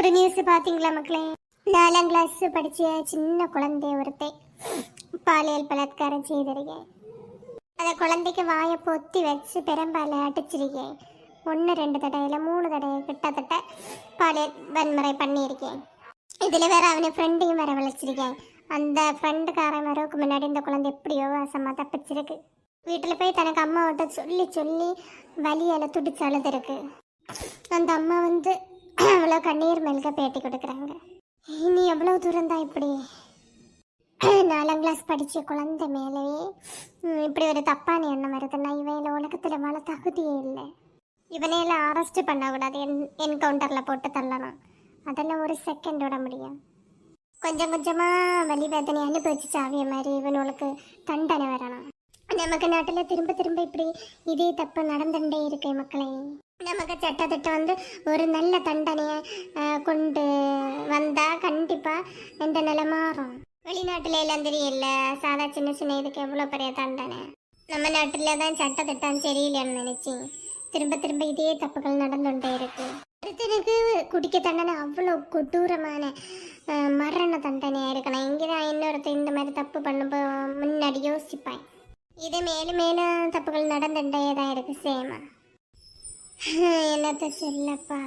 ஒரு நியூஸ் பார்த்தீங்களா மக்களே? 4ஆம் கிளாஸ் படிச்ச சின்ன குழந்தை ஒருத்தை பாலியல் பலாத்காரம் செய்திருக்கேன். அந்த குழந்தைக்கு வாயை பொத்தி வச்சு பெரும்பால அடிச்சிருக்கேன். 1 2 தடையில 3 தடவை கிட்டத்தட்ட பாலியல் வன்முறை பண்ணியிருக்கேன். இதில் வேற அவனை ஃப்ரெண்டையும் வேற விளைச்சிருக்கேன். அந்த ஃப்ரெண்டுக்காரன் வரவுக்கு முன்னாடி இந்த குழந்தை எப்படியோ வாசமாக தப்பிச்சிருக்கு. வீட்டில் போய் தனக்கு அம்மாவிட்ட சொல்லி சொல்லி வலியால் துடிச்சு அழுதுருக்கு. அந்த அம்மா வந்து அவ்வளோ கண்ணீர் மெல்க பேட்டி கொடுக்குறாங்க. இனி எவ்வளோ தூரம் தான் இப்படி 4ஆம் கிளாஸ் படித்த குழந்தை மேலேயே இப்படி ஒரு தப்பான எண்ணம் வருதுன்னா இவன் உலகத்தில் வாழ தகுதியே இல்லை. இவனையெல்லாம் அரெஸ்ட் பண்ணக்கூடாது, என்கவுண்டரில் போட்டு தள்ளணும். அதெல்லாம் ஒரு செகண்ட் விட முடியும். கொஞ்சம் கொஞ்சமாக வலி வேதனை அனுபவிச்சு சாவிய மாதிரி இவனுக்கு தண்டனை வரணும். நமக்கு நாட்டில் திரும்ப திரும்ப இப்படி இதே தப்பு நடந்துட்டே இருக்கு மக்களே. நமக்கு சட்டத்திட்டம் வந்து ஒரு நல்ல தண்டனையை கொண்டு வந்தால் கண்டிப்பாக இந்த நிலை மாறும். வெளிநாட்டில் எல்லாம் தெரியல, சாதா சின்ன சின்ன இதுக்கு எவ்வளோ பெரிய தண்டனை. நம்ம நாட்டில் தான் சட்டத்திட்டம் சரியில்லைன்னு நினச்சி திரும்ப திரும்ப இதே தப்புகள் நடந்துகிட்டே இருக்கு. ஒருத்தனுக்கு குடிக்க தண்டனை அவ்வளோ கொடூரமான மரண தண்டனையாக இருக்கணும். இங்கே தான் இன்னொருத்தர் இந்த மாதிரி தப்பு பண்ணும்போது முன்னாடி யோசிப்பேன். இது மேலும் மேலும் தப்புகள் நடந்துட்டே தான் இருக்கு. சேமா என்னத்த சொல்லப்பா.